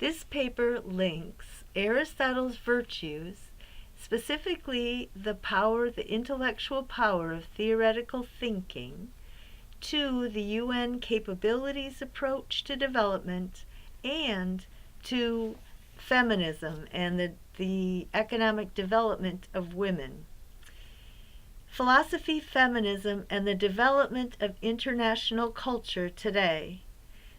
This paper links Aristotle's virtues, specifically the intellectual power of theoretical thinking, to the UN capabilities approach to development and to feminism and the economic development of women. Philosophy, feminism, and the development of international culture today.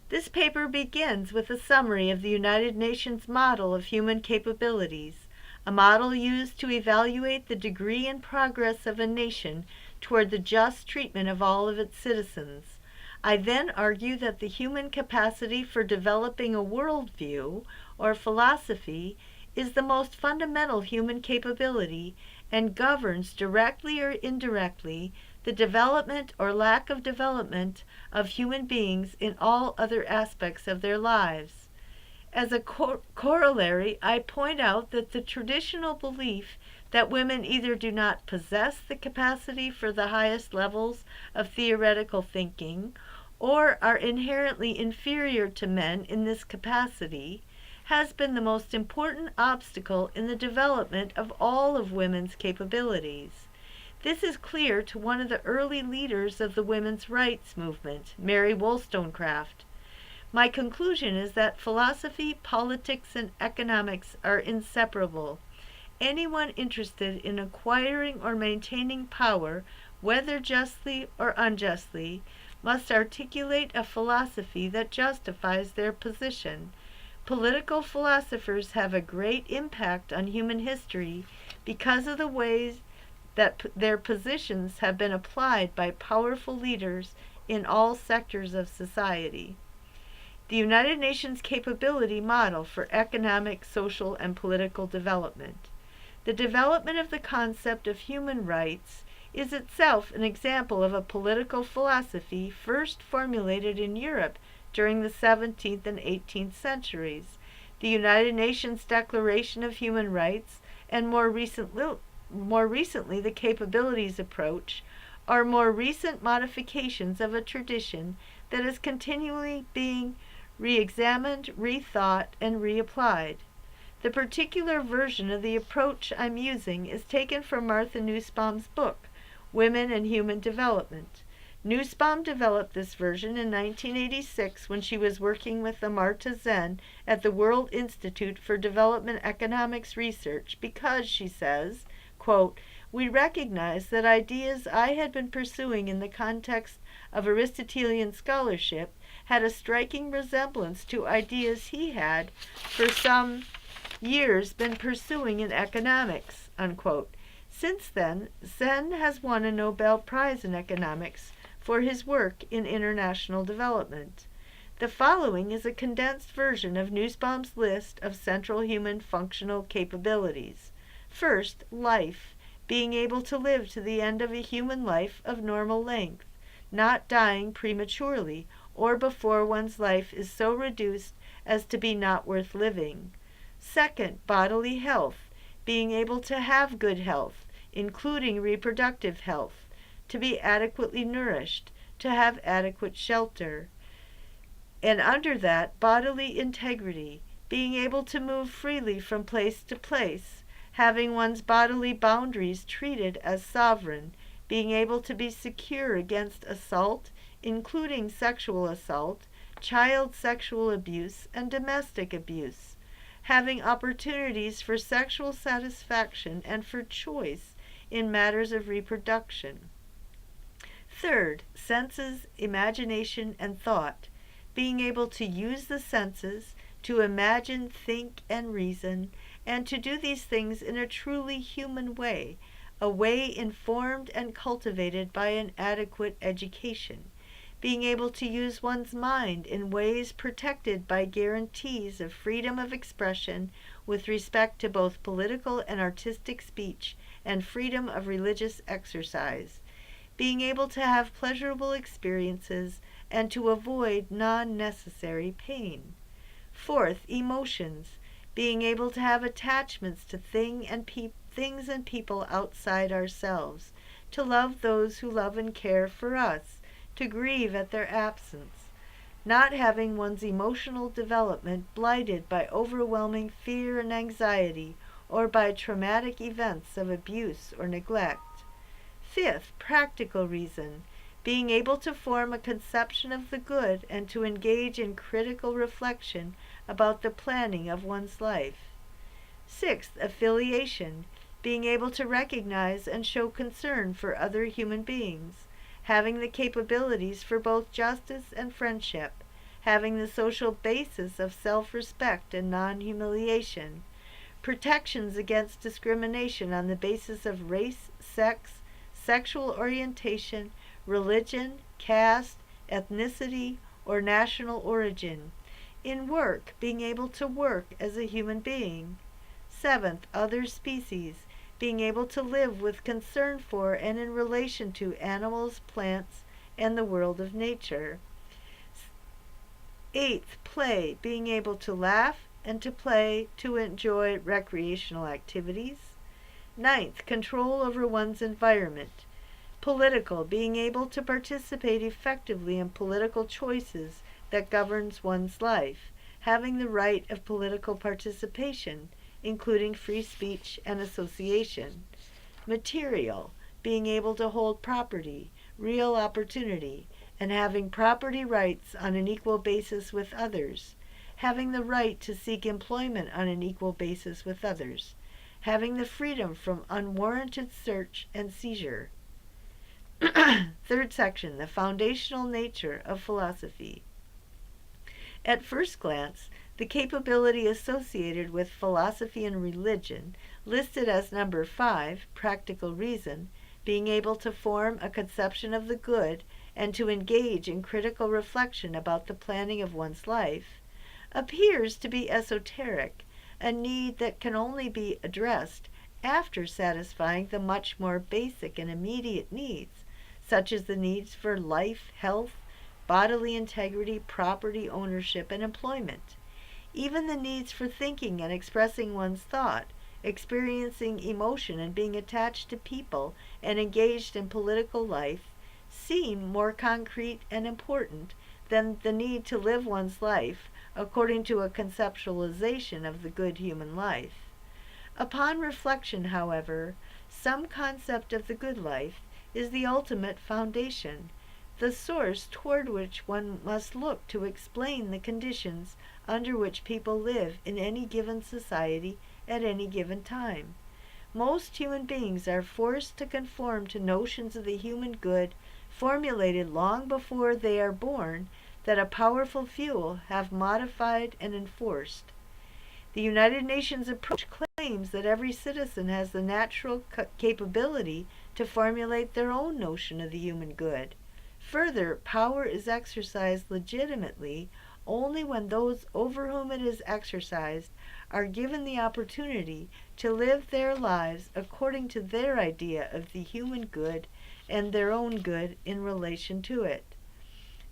This paper begins with a summary of the United Nations model of human capabilities, a model used to evaluate the degree and progress of a nation toward the just treatment of all of its citizens. I then argue that the human capacity for developing a worldview, or philosophy, is the most fundamental human capability and governs directly or indirectly the development or lack of development of human beings in all other aspects of their lives. As a corollary, I point out that the traditional belief that women either do not possess the capacity for the highest levels of theoretical thinking or are inherently inferior to men in this capacity has been the most important obstacle in the development of all of women's capabilities. This is clear to one of the early leaders of the women's rights movement, Mary Wollstonecraft. My conclusion is that philosophy, politics, and economics are inseparable. Anyone interested in acquiring or maintaining power, whether justly or unjustly, must articulate a philosophy that justifies their position. Political philosophers have a great impact on human history because of the ways that their positions have been applied by powerful leaders in all sectors of society. The United Nations Capability Model for Economic, Social, and Political Development. The development of the concept of human rights is itself an example of a political philosophy first formulated in Europe during the 17th and 18th centuries. The United Nations Declaration of Human Rights, and more recently the capabilities approach, are more recent modifications of a tradition that is continually being re-examined, rethought, and reapplied. The particular version of the approach I'm using is taken from Martha Nussbaum's book, Women and Human Development. Nussbaum developed this version in 1986 when she was working with Amartya Sen at the World Institute for Development Economics Research because, she says, quote, "We recognized that ideas I had been pursuing in the context of Aristotelian scholarship had a striking resemblance to ideas he had for some years been pursuing in economics," unquote. Since then, Sen has won a Nobel Prize in economics for his work in international development. The following is a condensed version of Nussbaum's list of central human functional capabilities. First, life, being able to live to the end of a human life of normal length, not dying prematurely or before one's life is so reduced as to be not worth living. Second, bodily health, being able to have good health, including reproductive health, to be adequately nourished, to have adequate shelter. And under that, bodily integrity, being able to move freely from place to place, having one's bodily boundaries treated as sovereign, being able to be secure against assault, including sexual assault, child sexual abuse, and domestic abuse, having opportunities for sexual satisfaction and for choice in matters of reproduction. Third, senses, imagination, and thought, being able to use the senses to imagine, think, and reason, and to do these things in a truly human way, a way informed and cultivated by an adequate education, being able to use one's mind in ways protected by guarantees of freedom of expression with respect to both political and artistic speech and freedom of religious exercise, being able to have pleasurable experiences and to avoid non-necessary pain. Fourth, emotions, being able to have attachments to things and people outside ourselves, to love those who love and care for us, to grieve at their absence. not having one's emotional development blighted by overwhelming fear and anxiety or by traumatic events of abuse or neglect. Fifth, practical reason, being able to form a conception of the good and to engage in critical reflection about the planning of one's life. Sixth, affiliation, being able to recognize and show concern for other human beings, having the capabilities for both justice and friendship, having the social basis of self-respect and non-humiliation, protections against discrimination on the basis of race, sex, sexual orientation, religion, caste, ethnicity, or national origin. In work, being able to work as a human being. Seventh, other species, being able to live with concern for and in relation to animals, plants, and the world of nature. Eighth, play, being able to laugh and to play to enjoy recreational activities. Ninth, control over one's environment. Political, being able to participate effectively in political choices that governs one's life, having the right of political participation, including free speech and association. Material, being able to hold property, real opportunity, and having property rights on an equal basis with others, having the right to seek employment on an equal basis with others, having the freedom from unwarranted search and seizure. Third section, the foundational nature of philosophy. At first glance, the capability associated with philosophy and religion, listed as number 5, practical reason, being able to form a conception of the good and to engage in critical reflection about the planning of one's life, appears to be esoteric, a need that can only be addressed after satisfying the much more basic and immediate needs, such as the needs for life, health, bodily integrity, property ownership, and employment. Even the needs for thinking and expressing one's thought, experiencing emotion and being attached to people and engaged in political life seem more concrete and important than the need to live one's life according to a conceptualization of the good human life. Upon reflection, however, some concept of the good life is the ultimate foundation, the source toward which one must look to explain the conditions under which people live in any given society at any given time. Most human beings are forced to conform to notions of the human good formulated long before they are born that a powerful few have modified and enforced. The United Nations approach claims that every citizen has the natural capability to formulate their own notion of the human good. Further, power is exercised legitimately only when those over whom it is exercised are given the opportunity to live their lives according to their idea of the human good and their own good in relation to it.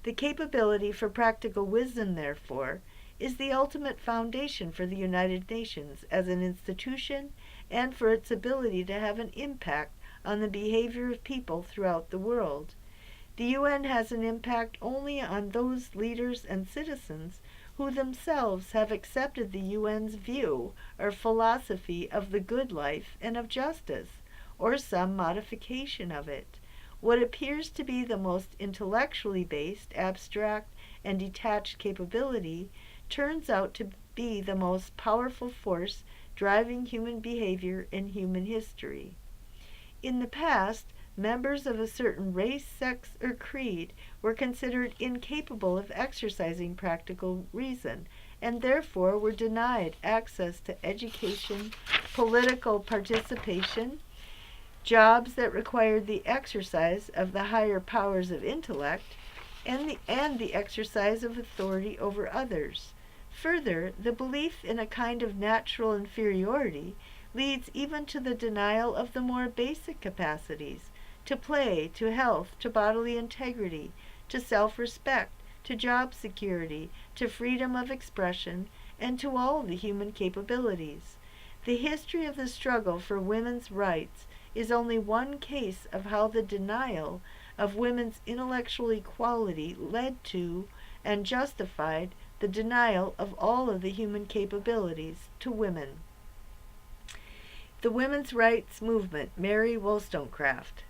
The capability for practical wisdom, therefore, is the ultimate foundation for the United Nations as an institution and for its ability to have an impact on the behavior of people throughout the world. The UN has an impact only on those leaders and citizens who themselves have accepted the UN's view or philosophy of the good life and of justice, or some modification of it. What appears to be the most intellectually based, abstract, and detached capability turns out to be the most powerful force driving human behavior in human history. In the past, members of a certain race, sex, or creed were considered incapable of exercising practical reason, and therefore were denied access to education, political participation, jobs that required the exercise of the higher powers of intellect, and the exercise of authority over others. Further, the belief in a kind of natural inferiority leads even to the denial of the more basic capacities, to play, to health, to bodily integrity, to self-respect, to job security, to freedom of expression, and to all the human capabilities. The history of the struggle for women's rights is only one case of how the denial of women's intellectual equality led to and justified the denial of all of the human capabilities to women. The women's rights movement, Mary Wollstonecraft.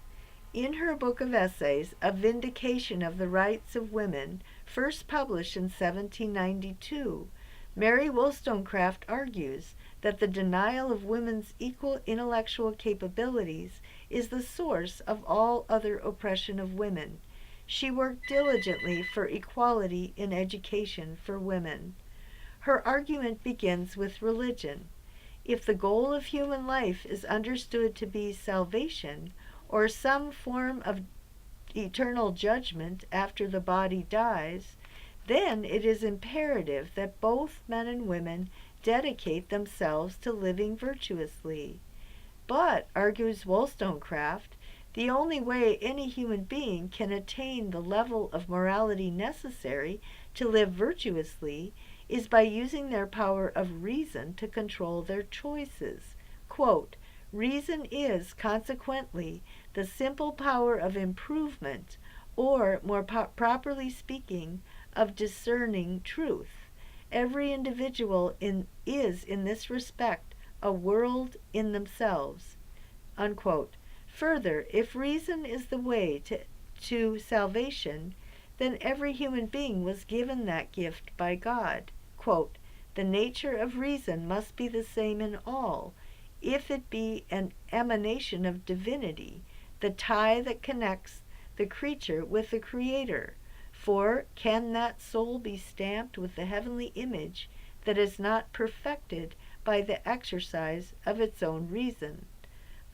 In her book of essays, A Vindication of the Rights of Women, first published in 1792, Mary Wollstonecraft argues that the denial of women's equal intellectual capabilities is the source of all other oppression of women. She worked diligently for equality in education for women. Her argument begins with religion. If the goal of human life is understood to be salvation, or some form of eternal judgment after the body dies, then it is imperative that both men and women dedicate themselves to living virtuously. But, argues Wollstonecraft, the only way any human being can attain the level of morality necessary to live virtuously is by using their power of reason to control their choices. Quote, reason is, consequently, the simple power of improvement, or, more properly speaking, of discerning truth. Every individual is, in this respect, a world in themselves. Unquote. Further, if reason is the way to salvation, then every human being was given that gift by God. Quote, the nature of reason must be the same in all, if it be an emanation of divinity, the tie that connects the creature with the Creator. For can that soul be stamped with the heavenly image that is not perfected by the exercise of its own reason?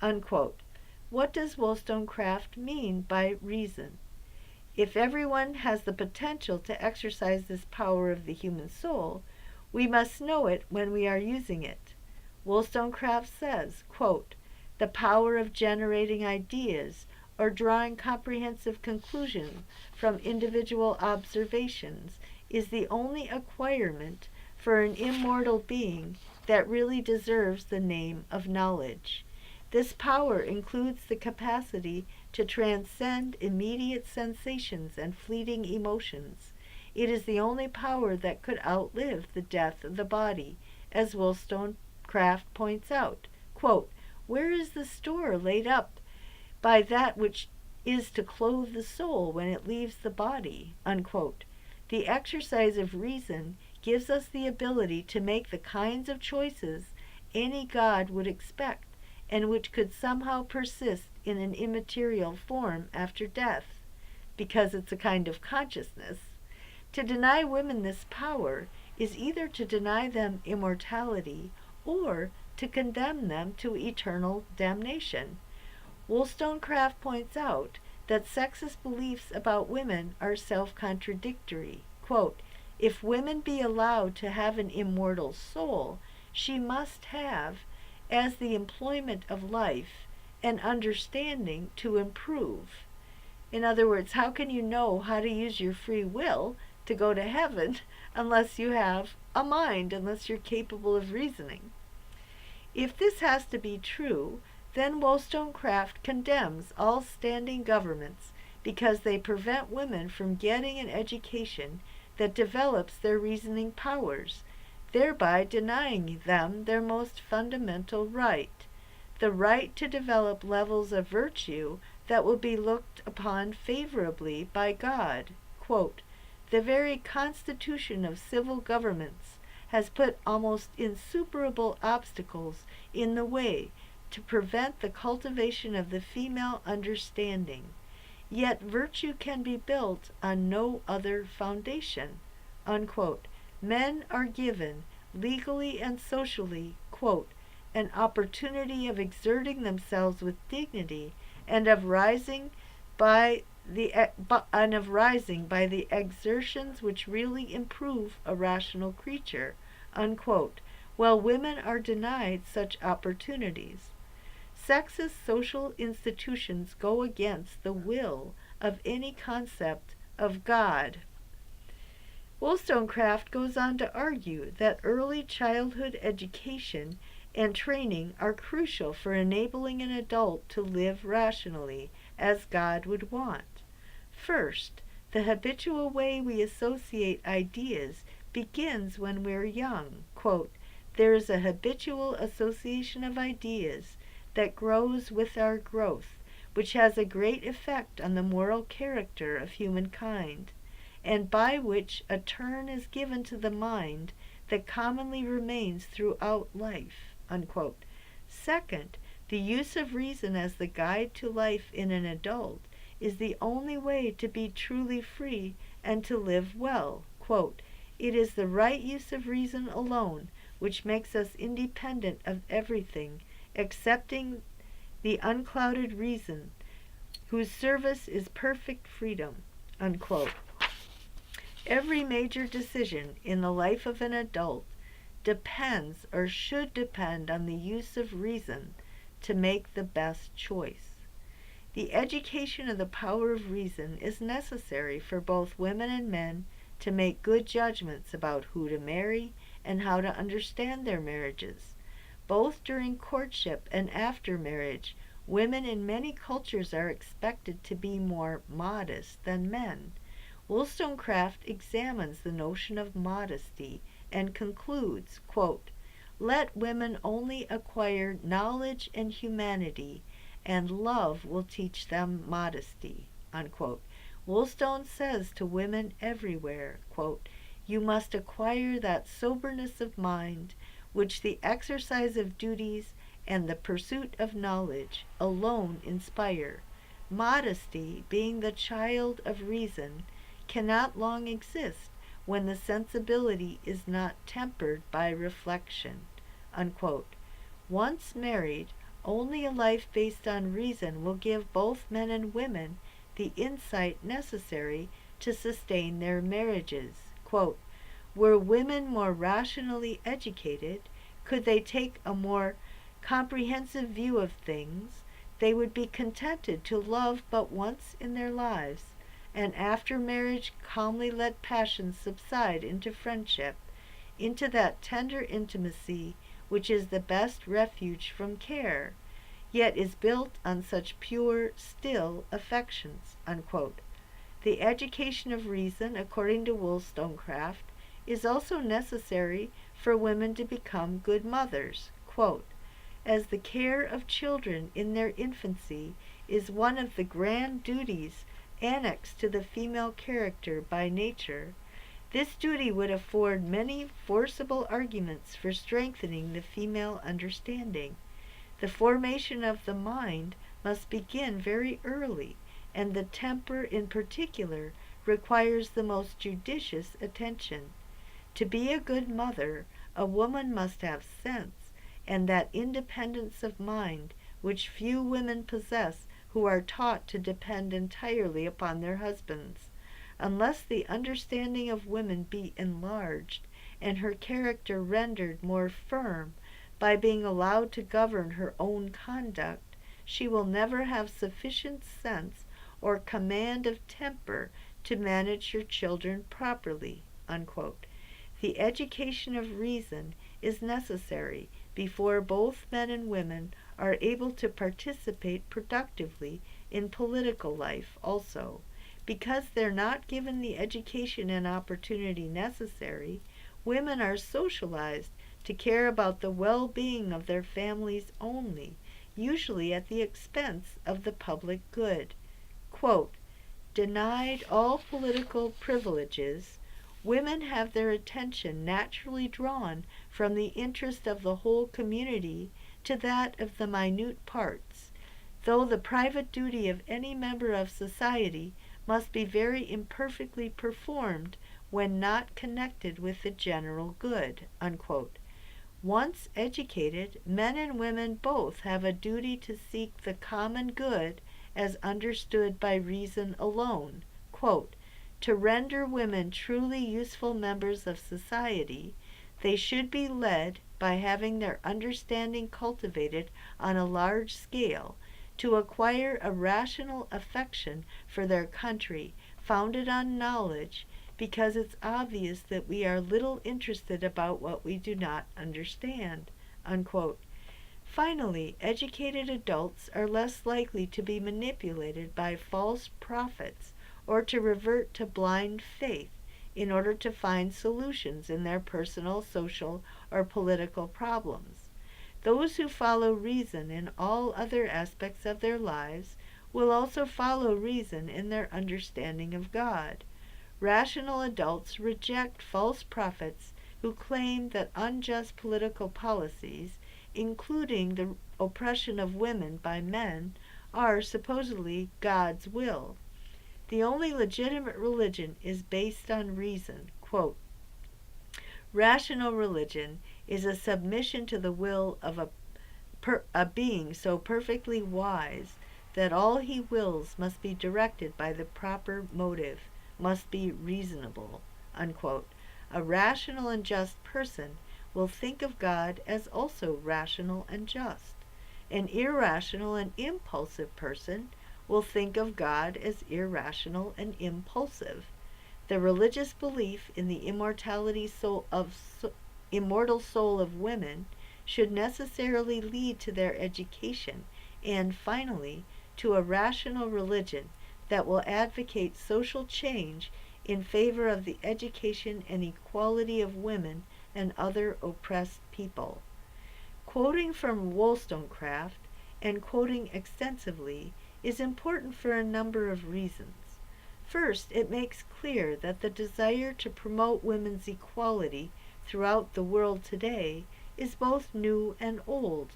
Unquote. What does Wollstonecraft mean by reason? If everyone has the potential to exercise this power of the human soul, we must know it when we are using it. Wollstonecraft says, quote, the power of generating ideas or drawing comprehensive conclusions from individual observations is the only acquirement for an immortal being that really deserves the name of knowledge. This power includes the capacity to transcend immediate sensations and fleeting emotions. It is the only power that could outlive the death of the body, as Wollstonecraft points out. Quote, where is the store laid up by that which is to clothe the soul when it leaves the body? Unquote. The exercise of reason gives us the ability to make the kinds of choices any God would expect, and which could somehow persist in an immaterial form after death, because it's a kind of consciousness. To deny women this power is either to deny them immortality or to condemn them to eternal damnation. Wollstonecraft points out that sexist beliefs about women are self-contradictory. Quote, if women be allowed to have an immortal soul, she must have, as the employment of life, an understanding to improve. In other words, how can you know how to use your free will to go to heaven unless you have a mind, unless you're capable of reasoning? If this has to be true, then Wollstonecraft condemns all standing governments because they prevent women from getting an education that develops their reasoning powers, thereby denying them their most fundamental right, the right to develop levels of virtue that will be looked upon favorably by God. Quote, the very constitution of civil governments has put almost insuperable obstacles in the way to prevent the cultivation of the female understanding. Yet virtue can be built on no other foundation. Unquote. Men are given, legally and socially, quote, an opportunity of exerting themselves with dignity and of rising by the exertions which really improve a rational creature, unquote, while women are denied such opportunities. Sexist social institutions go against the will of any concept of God. Wollstonecraft goes on to argue that early childhood education and training are crucial for enabling an adult to live rationally, as God would want. First, The habitual way we associate ideas begins when we're young. Quote, there is a habitual association of ideas that grows with our growth, which has a great effect on the moral character of humankind, and by which a turn is given to the mind that commonly remains throughout life. Unquote. Second, the use of reason as the guide to life in an adult is the only way to be truly free and to live well. Quote, it is the right use of reason alone which makes us independent of everything, excepting the unclouded reason, whose service is perfect freedom. Unquote. Every major decision in the life of an adult depends or should depend on the use of reason to make the best choice. The education of the power of reason is necessary for both women and men to make good judgments about who to marry and how to understand their marriages. Both during courtship and after marriage, women in many cultures are expected to be more modest than men. Woolstonecraft examines the notion of modesty and concludes, quote, let women only acquire knowledge and humanity, and love will teach them modesty. Unquote. Woolstone says to women everywhere, quote, you must acquire that soberness of mind which the exercise of duties and the pursuit of knowledge alone inspire. Modesty, being the child of reason, cannot long exist when the sensibility is not tempered by reflection. Unquote. Once married, only a life based on reason will give both men and women the insight necessary to sustain their marriages. Quote, were women more rationally educated, could they take a more comprehensive view of things, they would be contented to love but once in their lives, and after marriage calmly let passions subside into friendship, into that tender intimacy which is the best refuge from care, yet is built on such pure, still affections. Unquote. The education of reason, according to Woolstonecraft, is also necessary for women to become good mothers. Quote, as the care of children in their infancy is one of the grand duties annexed to the female character by nature, this duty would afford many forcible arguments for strengthening the female understanding. The formation of the mind must begin very early, and the temper in particular requires the most judicious attention. To be a good mother, a woman must have sense, and that independence of mind which few women possess who are taught to depend entirely upon their husbands. Unless the understanding of women be enlarged, and her character rendered more firm by being allowed to govern her own conduct, she will never have sufficient sense or command of temper to manage her children properly. Unquote. The education of reason is necessary before both men and women are able to participate productively in political life also. Because they're not given the education and opportunity necessary, women are socialized to care about the well-being of their families only, usually at the expense of the public good. Quote, denied all political privileges, women have their attention naturally drawn from the interest of the whole community to that of the minute parts, though the private duty of any member of society must be very imperfectly performed when not connected with the general good. Unquote. Once educated, men and women both have a duty to seek the common good as understood by reason alone. Quote, to render women truly useful members of society, they should be led, by having their understanding cultivated on a large scale, to acquire a rational affection for their country, founded on knowledge, because it's obvious that we are little interested about what we do not understand. Unquote. Finally, educated adults are less likely to be manipulated by false prophets or to revert to blind faith in order to find solutions in their personal, social, or political problems. Those who follow reason in all other aspects of their lives will also follow reason in their understanding of God. Rational adults reject false prophets who claim that unjust political policies, including the oppression of women by men, are supposedly God's will. The only legitimate religion is based on reason. Quote, rational religion is a submission to the will of a being so perfectly wise that all he wills must be directed by the proper motive, must be reasonable. Unquote. A rational and just person will think of God as also rational and just. An irrational and impulsive person will think of God as irrational and impulsive. The religious belief in the immortal soul of women should necessarily lead to their education and, finally, to a rational religion that will advocate social change in favor of the education and equality of women and other oppressed people. Quoting from Woolstonecraft, and quoting extensively, is important for a number of reasons. First, it makes clear that the desire to promote women's equality throughout the world today is both new and old,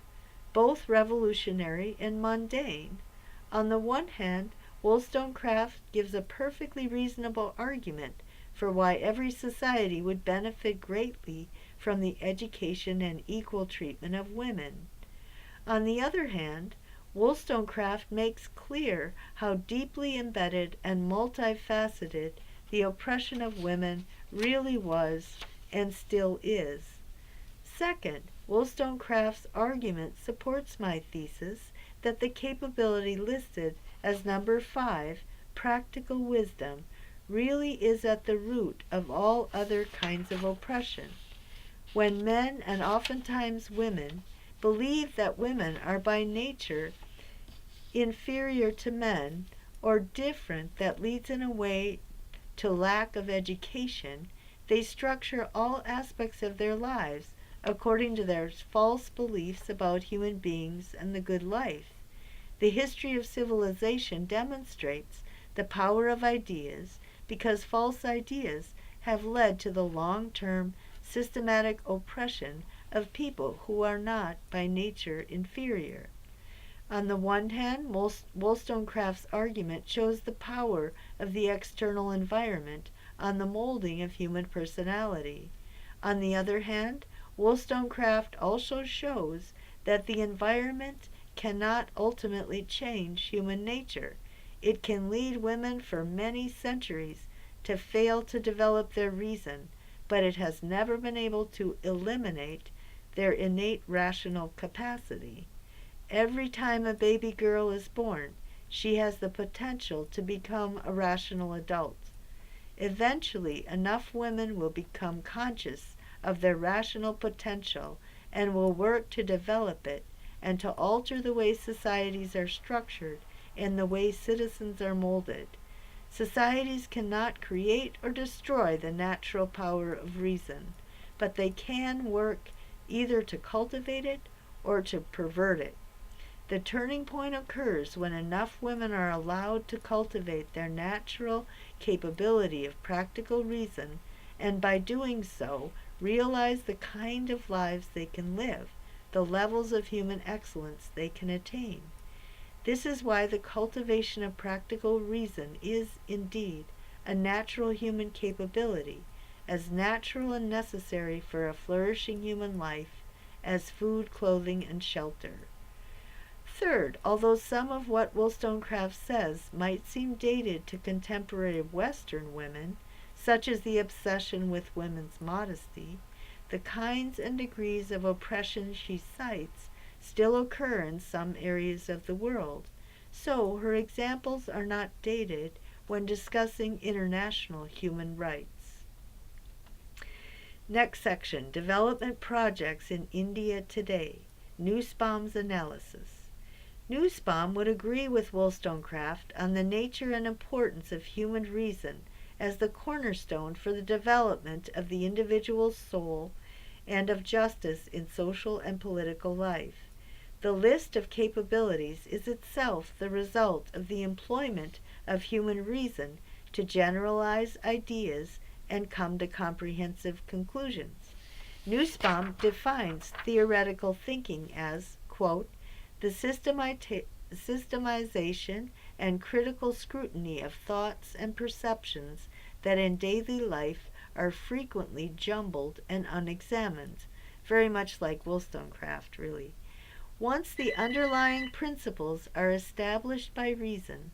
both revolutionary and mundane. On the one hand, Wollstonecraft gives a perfectly reasonable argument for why every society would benefit greatly from the education and equal treatment of women. On the other hand, Wollstonecraft makes clear how deeply embedded and multifaceted the oppression of women really was and still is. Second, Wollstonecraft's argument supports my thesis that the capability listed as number 5, practical wisdom, really is at the root of all other kinds of oppression. When men, and oftentimes women, believe that women are by nature inferior to men, or different, that leads in a way to lack of education, they structure all aspects of their lives according to their false beliefs about human beings and the good life. The history of civilization demonstrates the power of ideas because false ideas have led to the long-term systematic oppression of people who are not by nature inferior. On the one hand, Wollstonecraft's argument shows the power of the external environment on the molding of human personality. On the other hand, Wollstonecraft also shows that the environment cannot ultimately change human nature. It can lead women for many centuries to fail to develop their reason, but it has never been able to eliminate their innate rational capacity. Every time a baby girl is born, she has the potential to become a rational adult. Eventually, enough women will become conscious of their rational potential and will work to develop it and to alter the way societies are structured and the way citizens are molded. Societies cannot create or destroy the natural power of reason, but they can work either to cultivate it or to pervert it. The turning point occurs when enough women are allowed to cultivate their natural capability of practical reason, and by doing so, realize the kind of lives they can live, the levels of human excellence they can attain. This is why the cultivation of practical reason is, indeed, a natural human capability, as natural and necessary for a flourishing human life as food, clothing, and shelter. Third, although some of what Wollstonecraft says might seem dated to contemporary Western women, such as the obsession with women's modesty, the kinds and degrees of oppression she cites still occur in some areas of the world, so her examples are not dated when discussing international human rights. Next section, Development Projects in India Today, Nussbaum's Analysis. Nussbaum would agree with Wollstonecraft on the nature and importance of human reason as the cornerstone for the development of the individual's soul and of justice in social and political life. The list of capabilities is itself the result of the employment of human reason to generalize ideas and come to comprehensive conclusions. Nussbaum defines theoretical thinking as, quote, the systemization and critical scrutiny of thoughts and perceptions that in daily life are frequently jumbled and unexamined, very much like Wollstonecraft, really. Once the underlying principles are established by reason,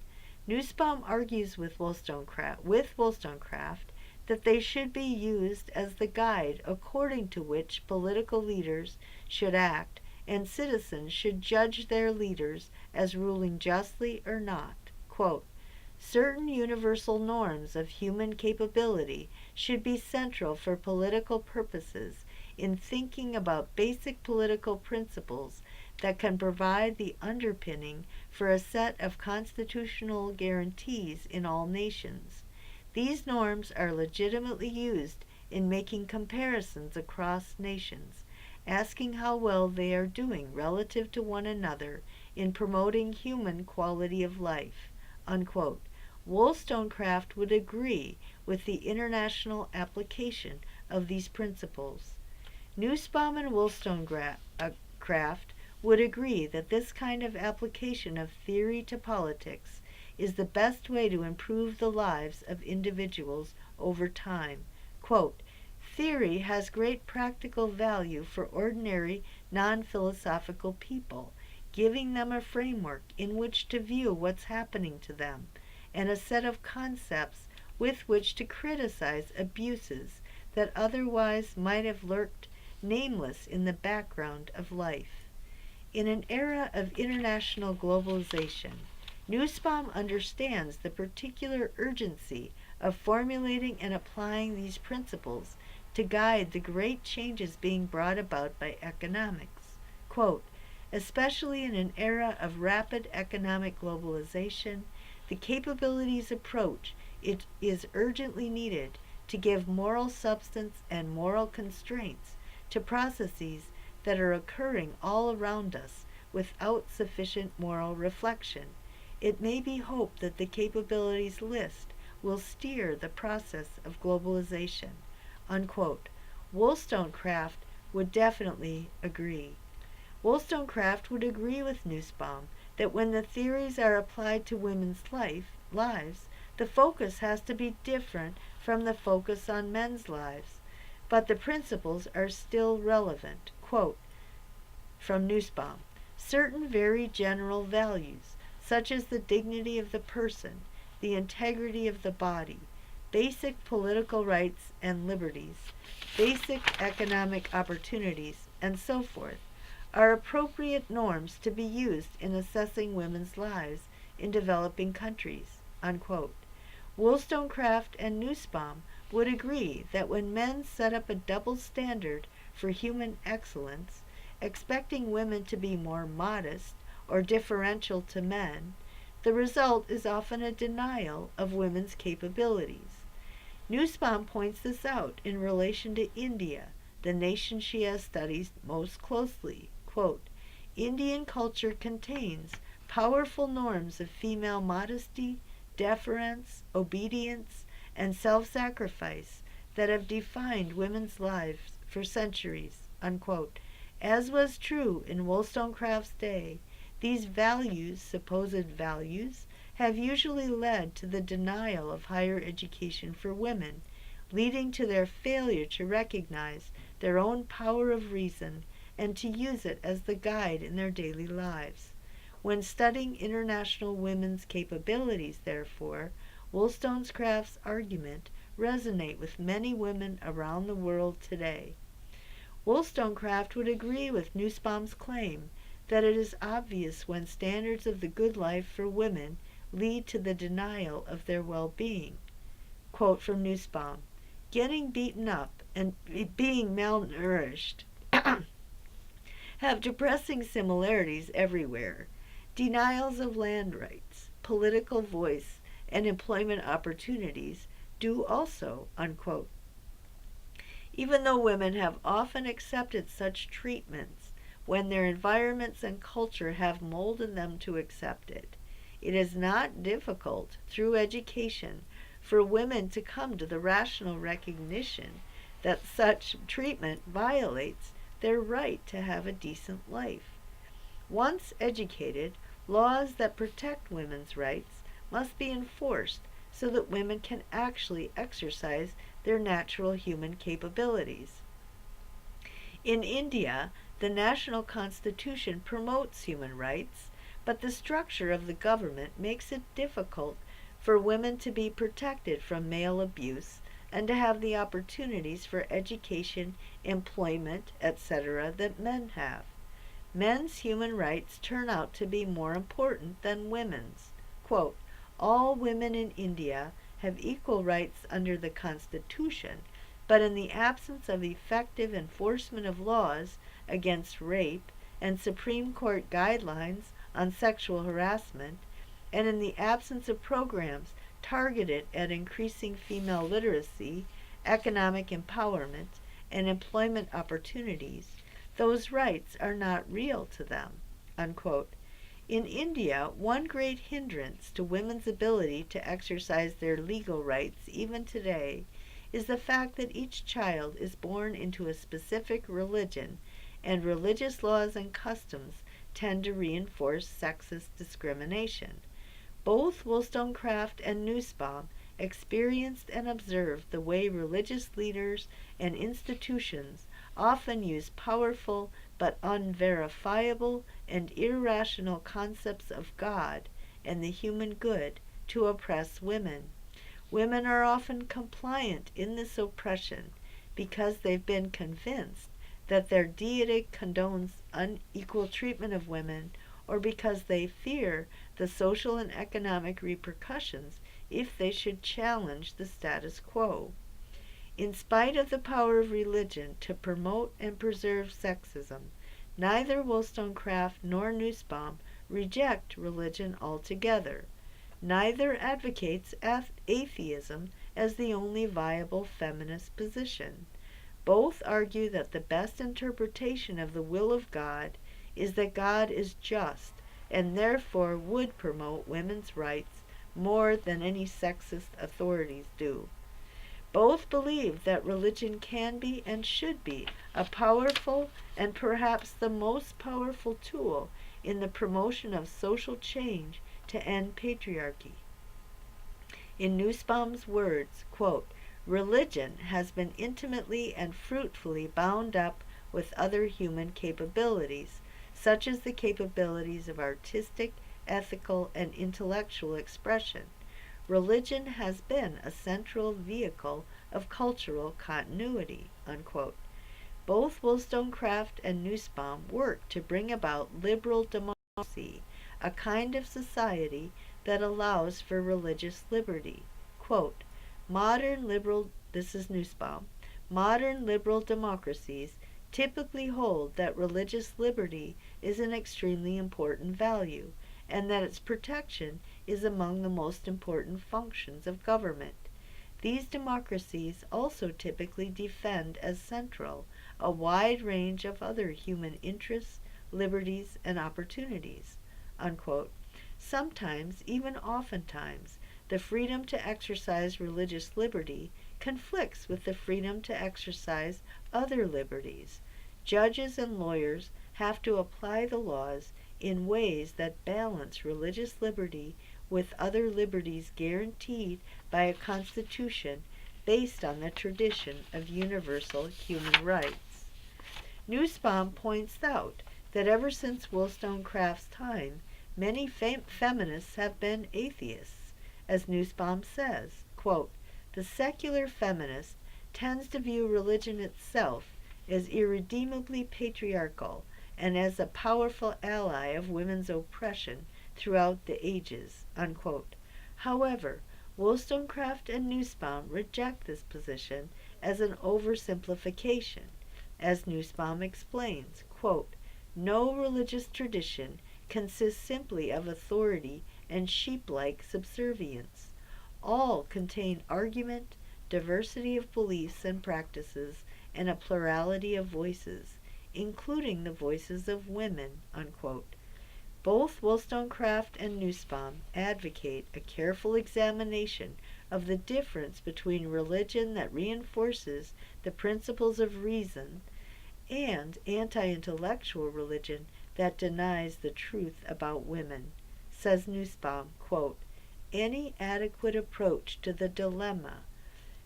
Nussbaum argues with Wollstonecraft that they should be used as the guide according to which political leaders should act and citizens should judge their leaders as ruling justly or not. Quote, certain universal norms of human capability should be central for political purposes in thinking about basic political principles that can provide the underpinning for a set of constitutional guarantees in all nations. These norms are legitimately used in making comparisons across nations, asking how well they are doing relative to one another in promoting human quality of life. Unquote. Wollstonecraft would agree with the international application of these principles. Nussbaum and Wollstonecraft would agree that this kind of application of theory to politics is the best way to improve the lives of individuals over time. Quote, theory has great practical value for ordinary non-philosophical people, giving them a framework in which to view what's happening to them, and a set of concepts with which to criticize abuses that otherwise might have lurked nameless in the background of life. In an era of international globalization, Nussbaum understands the particular urgency of formulating and applying these principles to guide the great changes being brought about by economics. Quote, especially in an era of rapid economic globalization, the capabilities approach it is urgently needed to give moral substance and moral constraints to processes that are occurring all around us without sufficient moral reflection. It may be hoped that the capabilities list will steer the process of globalization. Unquote. Wollstonecraft would definitely agree. Wollstonecraft would agree with Nussbaum that when the theories are applied to women's lives, the focus has to be different from the focus on men's lives, but the principles are still relevant. Quote, from Nussbaum, certain very general values, such as the dignity of the person, the integrity of the body, basic political rights and liberties, basic economic opportunities, and so forth, are appropriate norms to be used in assessing women's lives in developing countries. Unquote. Wollstonecraft and Nussbaum would agree that when men set up a double standard for human excellence, expecting women to be more modest or differential to men, the result is often a denial of women's capabilities. Nussbaum points this out in relation to India, the nation she has studied most closely. Quote, Indian culture contains powerful norms of female modesty, deference, obedience, and self-sacrifice that have defined women's lives for centuries. Unquote. As was true in Wollstonecraft's day, these values, supposed values, have usually led to the denial of higher education for women, leading to their failure to recognize their own power of reason and to use it as the guide in their daily lives. When studying international women's capabilities, therefore, Wollstonecraft's argument resonates with many women around the world today. Wollstonecraft would agree with Nussbaum's claim that it is obvious when standards of the good life for women lead to the denial of their well-being. Quote from Nussbaum, getting beaten up and being malnourished have depressing similarities everywhere. Denials of land rights, political voice, and employment opportunities do also, unquote. Even though women have often accepted such treatments when their environments and culture have molded them to accept it, it is not difficult, through education, for women to come to the rational recognition that such treatment violates their right to have a decent life. Once educated, laws that protect women's rights must be enforced so that women can actually exercise their natural human capabilities. In India, the national constitution promotes human rights, but the structure of the government makes it difficult for women to be protected from male abuse and to have the opportunities for education, employment, etc. that men have. Men's human rights turn out to be more important than women's. Quote, all women in India have equal rights under the Constitution, but in the absence of effective enforcement of laws against rape and Supreme Court guidelines on sexual harassment, and in the absence of programs targeted at increasing female literacy, economic empowerment, and employment opportunities, those rights are not real to them. Unquote. In India, one great hindrance to women's ability to exercise their legal rights even today is the fact that each child is born into a specific religion, and religious laws and customs tend to reinforce sexist discrimination. Both Wollstonecraft and Nussbaum experienced and observed the way religious leaders and institutions often use powerful but unverifiable and irrational concepts of God and the human good to oppress women. Women are often compliant in this oppression because they've been convinced that their deity condones unequal treatment of women, or because they fear the social and economic repercussions if they should challenge the status quo. In spite of the power of religion to promote and preserve sexism, neither Wollstonecraft nor Nussbaum reject religion altogether. Neither advocates atheism as the only viable feminist position. Both argue that the best interpretation of the will of God is that God is just and therefore would promote women's rights more than any sexist authorities do. Both believe that religion can be and should be a powerful and perhaps the most powerful tool in the promotion of social change to end patriarchy. In Nussbaum's words, quote, religion has been intimately and fruitfully bound up with other human capabilities, such as the capabilities of artistic, ethical, and intellectual expression. Religion has been a central vehicle of cultural continuity, unquote. Both Wollstonecraft and Nussbaum worked to bring about liberal democracy, a kind of society that allows for religious liberty. Quote, this is Nussbaum, modern liberal democracies typically hold that religious liberty is an extremely important value, and that its protection is among the most important functions of government. These democracies also typically defend as central a wide range of other human interests, liberties, and opportunities. Unquote. Sometimes, even oftentimes, the freedom to exercise religious liberty conflicts with the freedom to exercise other liberties. Judges and lawyers have to apply the laws in ways that balance religious liberty with other liberties guaranteed by a constitution based on the tradition of universal human rights. Nussbaum points out that ever since Wollstonecraft's time, many feminists have been atheists. As Nussbaum says, quote, the secular feminist tends to view religion itself as irredeemably patriarchal and as a powerful ally of women's oppression throughout the ages, unquote. However, Wollstonecraft and Nussbaum reject this position as an oversimplification. As Nussbaum explains, quote, no religious tradition consist simply of authority and sheep-like subservience. All contain argument, diversity of beliefs and practices, and a plurality of voices, including the voices of women." Unquote. Both Wollstonecraft and Nussbaum advocate a careful examination of the difference between religion that reinforces the principles of reason and anti-intellectual religion that denies the truth about women. Says Nussbaum, quote, "Any adequate approach to the dilemma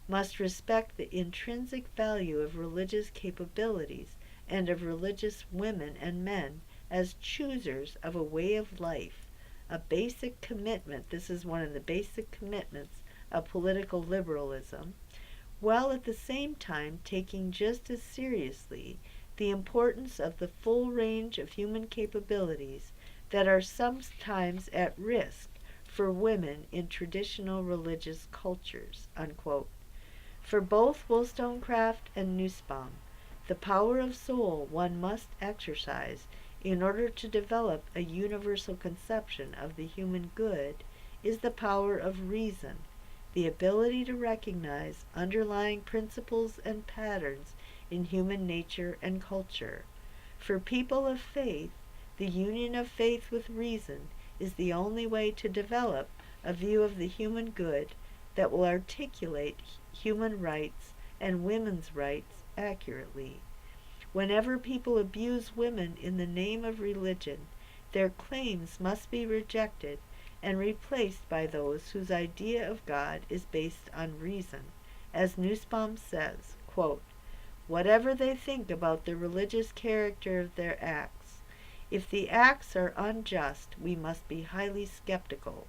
must respect the intrinsic value of religious capabilities and of religious women and men as choosers of a way of life, a basic commitment." This is one of the basic commitments of political liberalism, while at the same time taking just as seriously the importance of the full range of human capabilities that are sometimes at risk for women in traditional religious cultures. Unquote. For both Wollstonecraft and Nussbaum, the power of soul one must exercise in order to develop a universal conception of the human good is the power of reason, the ability to recognize underlying principles and patterns in human nature and culture. For people of faith, the union of faith with reason is the only way to develop a view of the human good that will articulate human rights and women's rights accurately. Whenever people abuse women in the name of religion, their claims must be rejected and replaced by those whose idea of God is based on reason. As Nussbaum says, quote, "Whatever they think about the religious character of their acts, if the acts are unjust, we must be highly skeptical.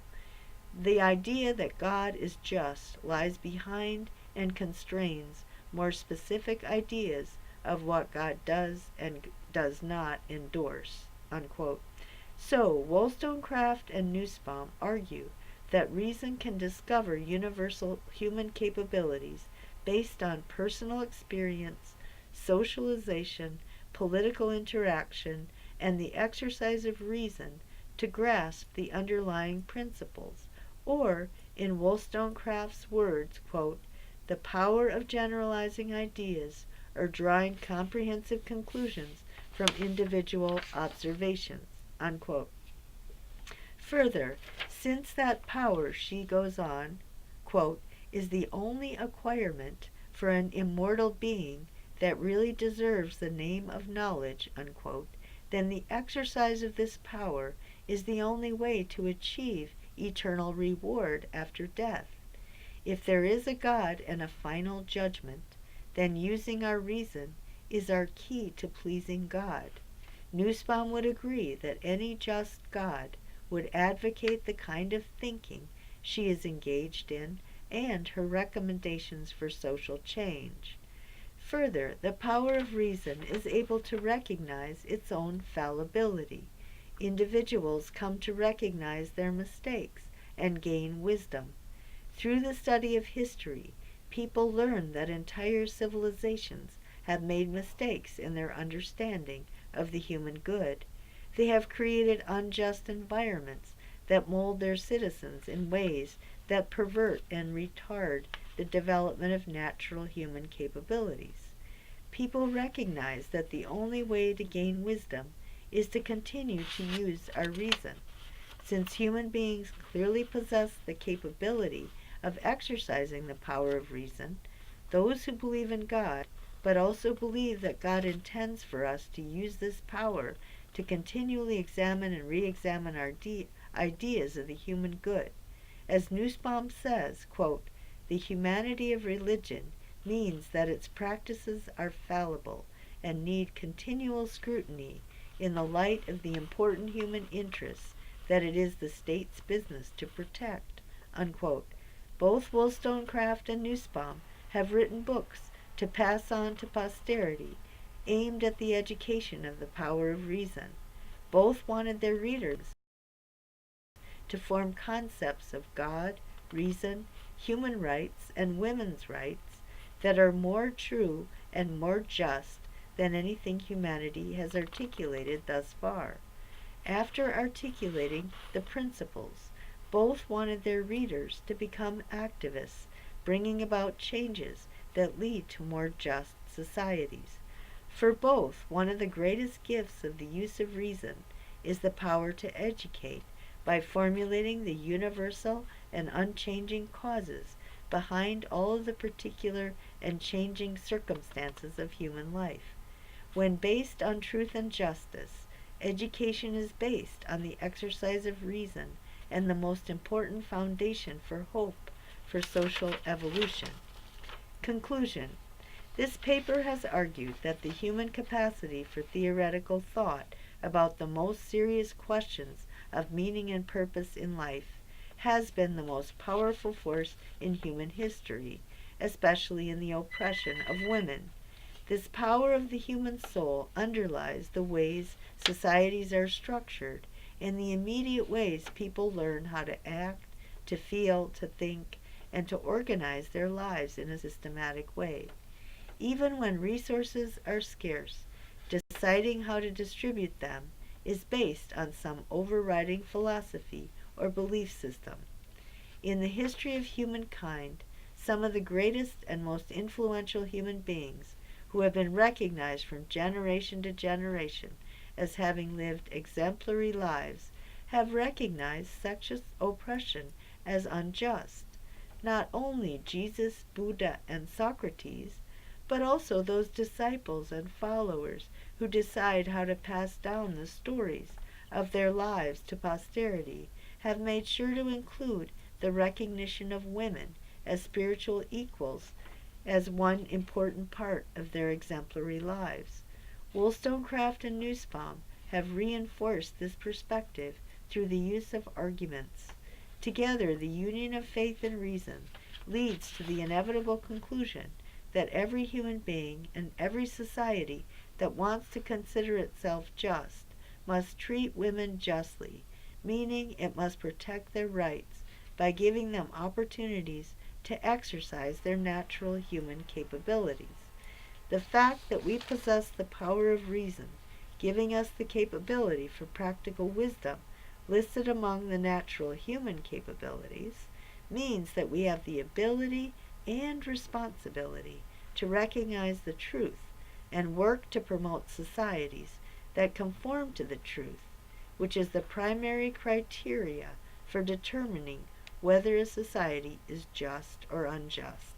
The idea that God is just lies behind and constrains more specific ideas of what God does and does not endorse." Unquote. So, Wollstonecraft and Nussbaum argue that reason can discover universal human capabilities based on personal experience, socialization, political interaction, and the exercise of reason to grasp the underlying principles, or, in Wollstonecraft's words, quote, "the power of generalizing ideas or drawing comprehensive conclusions from individual observations." Unquote. Further, since that power, she goes on, quote, "is the only acquirement for an immortal being that really deserves the name of knowledge," unquote, then the exercise of this power is the only way to achieve eternal reward after death. If there is a God and a final judgment, then using our reason is our key to pleasing God. Nussbaum would agree that any just God would advocate the kind of thinking she is engaged in and her recommendations for social change. Further, the power of reason is able to recognize its own fallibility. Individuals come to recognize their mistakes and gain wisdom. Through the study of history, people learn that entire civilizations have made mistakes in their understanding of the human good. They have created unjust environments that mold their citizens in ways that pervert and retard the development of natural human capabilities. People recognize that the only way to gain wisdom is to continue to use our reason. Since human beings clearly possess the capability of exercising the power of reason, those who believe in God, but also believe that God intends for us to use this power to continually examine and re-examine our ideas of the human good. As Nussbaum says, quote, "The humanity of religion means that its practices are fallible and need continual scrutiny in the light of the important human interests that it is the state's business to protect." Unquote. Both Wollstonecraft and Nussbaum have written books to pass on to posterity, aimed at the education of the power of reason. Both wanted their readers to form concepts of God, reason, human rights, and women's rights that are more true and more just than anything humanity has articulated thus far. After articulating the principles, both wanted their readers to become activists, bringing about changes that lead to more just societies. For both, one of the greatest gifts of the use of reason is the power to educate by formulating the universal and unchanging causes behind all of the particular and changing circumstances of human life. When based on truth and justice, education is based on the exercise of reason and the most important foundation for hope for social evolution. Conclusion. This paper has argued that the human capacity for theoretical thought about the most serious questions of meaning and purpose in life has been the most powerful force in human history, especially in the oppression of women. This power of the human soul underlies the ways societies are structured and the immediate ways people learn how to act, to feel, to think, and to organize their lives in a systematic way. Even when resources are scarce, deciding how to distribute them is based on some overriding philosophy or belief system. In the history of humankind, some of the greatest and most influential human beings who have been recognized from generation to generation as having lived exemplary lives have recognized such oppression as unjust. Not only Jesus, Buddha, and Socrates, but also those disciples and followers who decide how to pass down the stories of their lives to posterity have made sure to include the recognition of women as spiritual equals as one important part of their exemplary lives. Woolstonecraft and Nussbaum have reinforced this perspective through the use of arguments. Together, the union of faith and reason leads to the inevitable conclusion that every human being and every society that wants to consider itself just must treat women justly, meaning it must protect their rights by giving them opportunities to exercise their natural human capabilities. The fact that we possess the power of reason, giving us the capability for practical wisdom listed among the natural human capabilities, means that we have the ability and responsibility to recognize the truth and work to promote societies that conform to the truth, which is the primary criteria for determining whether a society is just or unjust.